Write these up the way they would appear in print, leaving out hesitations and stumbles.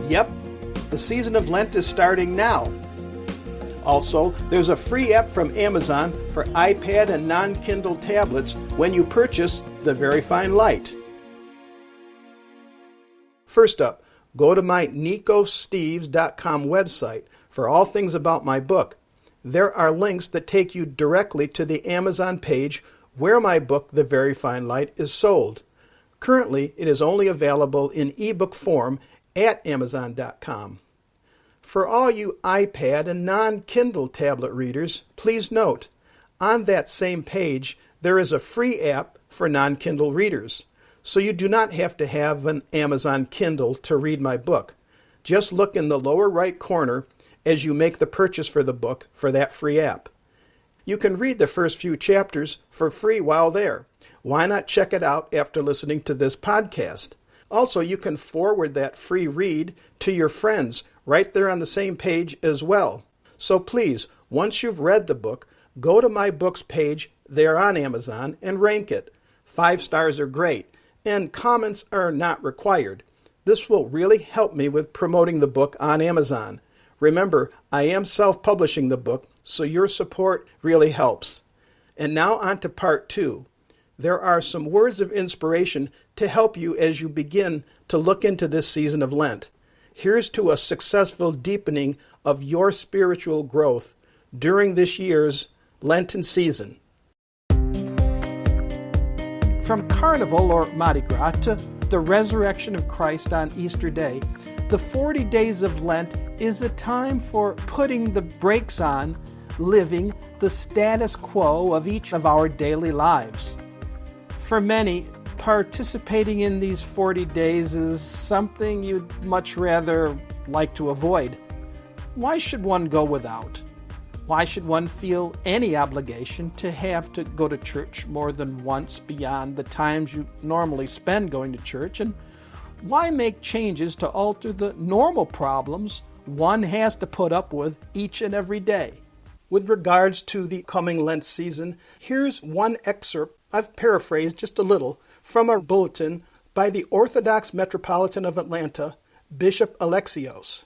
Yep, the season of Lent is starting now. Also, there's a free app from Amazon for iPad and non-Kindle tablets when you purchase the Very Fine Light. First up, go to my nicosteves.com website for all things about my book. There are links that take you directly to the Amazon page where my book, The Very Fine Light, is sold. Currently, it is only available in ebook form at Amazon.com. For all you iPad and non-Kindle tablet readers, please note, on that same page, there is a free app for non-Kindle readers, so you do not have to have an Amazon Kindle to read my book. Just look in the lower right corner as you make the purchase for the book for that free app. You can read the first few chapters for free while there. Why not check it out after listening to this podcast? Also, you can forward that free read to your friends right there on the same page as well. So please, once you've read the book, go to my books page there on Amazon and rank it. 5 stars are great, and comments are not required. This will really help me with promoting the book on Amazon. Remember, I am self-publishing the book, so your support really helps. And now on to part 2. There are some words of inspiration to help you as you begin to look into this season of Lent. Here's to a successful deepening of your spiritual growth during this year's Lenten season. From Carnival or Mardi Gras to the resurrection of Christ on Easter Day, the 40 days of Lent is a time for putting the brakes on living the status quo of each of our daily lives. For many, participating in these 40 days is something you'd much rather like to avoid. Why should one go without? Why should one feel any obligation to have to go to church more than once beyond the times you normally spend going to church? And why make changes to alter the normal problems one has to put up with each and every day? With regards to the coming Lent season, here's one excerpt, I've paraphrased just a little, from a bulletin by the Orthodox Metropolitan of Atlanta, Bishop Alexios.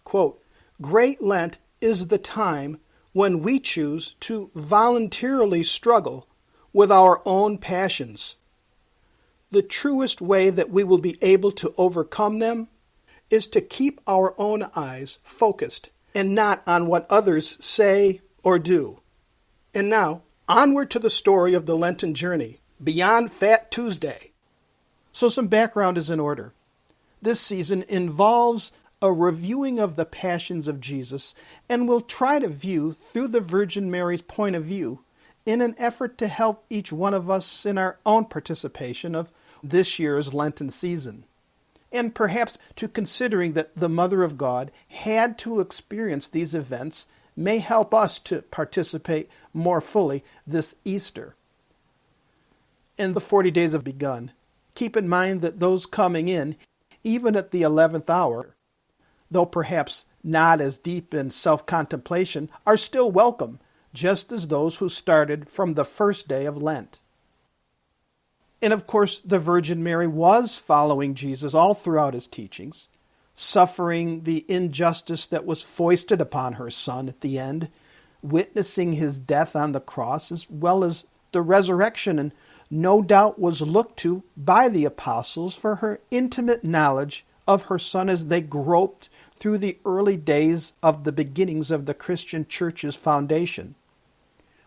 Quote, "Great Lent is the time when we choose to voluntarily struggle with our own passions. The truest way that we will be able to overcome them is to keep our own eyes focused and not on what others say or do. And now, onward to the story of the Lenten journey, beyond Fat Tuesday." So some background is in order. This season involves a reviewing of the passions of Jesus, and we'll try to view through the Virgin Mary's point of view in an effort to help each one of us in our own participation of this year's Lenten season. And perhaps to considering that the Mother of God had to experience these events may help us to participate more fully this Easter. And the 40 days have begun. Keep in mind that those coming in, even at the 11th hour, though perhaps not as deep in self-contemplation, are still welcome, just as those who started from the first day of Lent. And of course, the Virgin Mary was following Jesus all throughout his teachings, suffering the injustice that was foisted upon her Son at the end, witnessing his death on the cross, as well as the resurrection, and no doubt was looked to by the apostles for her intimate knowledge of her Son as they groped through the early days of the beginnings of the Christian Church's foundation,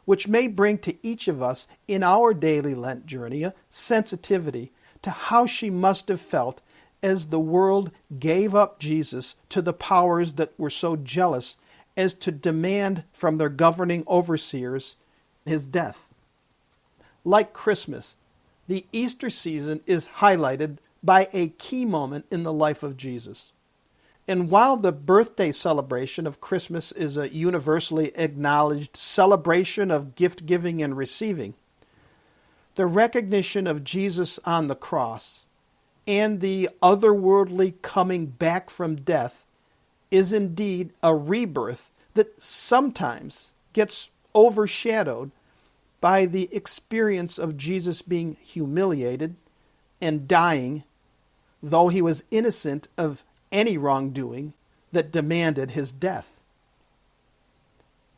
which may bring to each of us in our daily Lent journey a sensitivity to how she must have felt as the world gave up Jesus to the powers that were so jealous as to demand from their governing overseers his death. Like Christmas, the Easter season is highlighted by a key moment in the life of Jesus. And while the birthday celebration of Christmas is a universally acknowledged celebration of gift-giving and receiving, the recognition of Jesus on the cross and the otherworldly coming back from death is indeed a rebirth that sometimes gets overshadowed by the experience of Jesus being humiliated and dying, though he was innocent of any wrongdoing that demanded his death.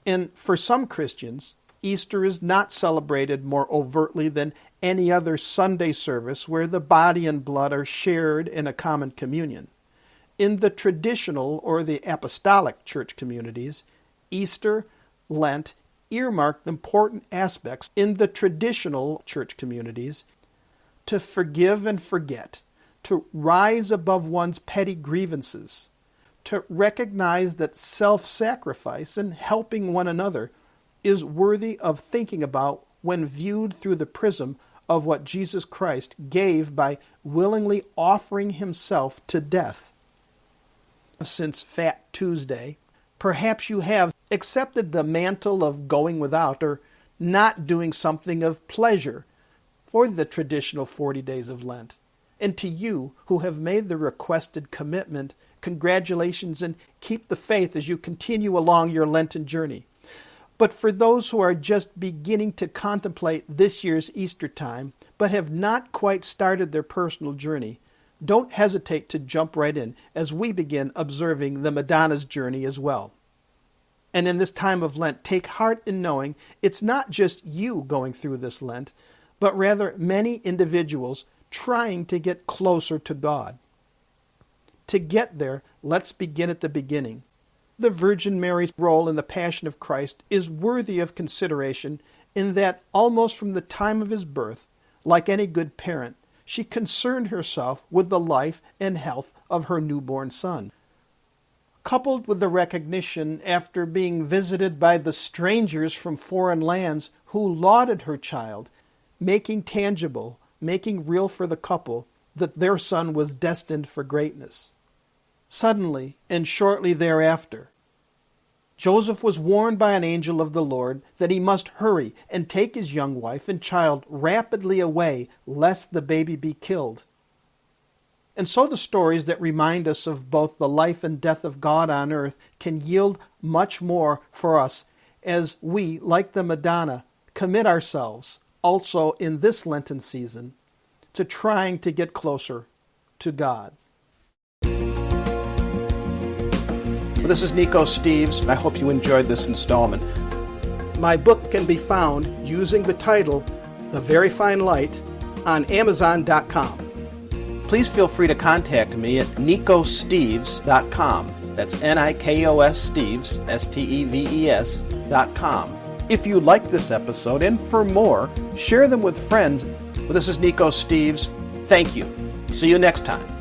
And for some Christians, Easter is not celebrated more overtly than any other Sunday service where the body and blood are shared in a common communion. In the traditional or the apostolic church communities, Easter, Lent, earmarked important aspects in the traditional church communities to forgive and forget, to rise above one's petty grievances, to recognize that self-sacrifice and helping one another is worthy of thinking about when viewed through the prism of what Jesus Christ gave by willingly offering himself to death. Since Fat Tuesday, perhaps you have accepted the mantle of going without or not doing something of pleasure for the traditional 40 days of Lent. And to you who have made the requested commitment, congratulations and keep the faith as you continue along your Lenten journey. But for those who are just beginning to contemplate this year's Easter time, but have not quite started their personal journey, don't hesitate to jump right in as we begin observing the Madonna's journey as well. And in this time of Lent, take heart in knowing it's not just you going through this Lent, but rather many individuals trying to get closer to God. To get there, let's begin at the beginning. The Virgin Mary's role in the Passion of Christ is worthy of consideration in that almost from the time of his birth, like any good parent, she concerned herself with the life and health of her newborn son. Coupled with the recognition, after being visited by the strangers from foreign lands who lauded her child, making tangible, making real for the couple, that their son was destined for greatness. Suddenly, and shortly thereafter, Joseph was warned by an angel of the Lord that he must hurry and take his young wife and child rapidly away, lest the baby be killed. And so the stories that remind us of both the life and death of God on earth can yield much more for us as we, like the Madonna, commit ourselves, also in this Lenten season, to trying to get closer to God. This is Nico Steves. I hope you enjoyed this installment. My book can be found using the title, The Very Fine Light, on Amazon.com. Please feel free to contact me at nicosteves.com. That's Nikos Steves, Steves.com. If you like this episode, and for more, share them with friends. This is Nico Steves. Thank you. See you next time.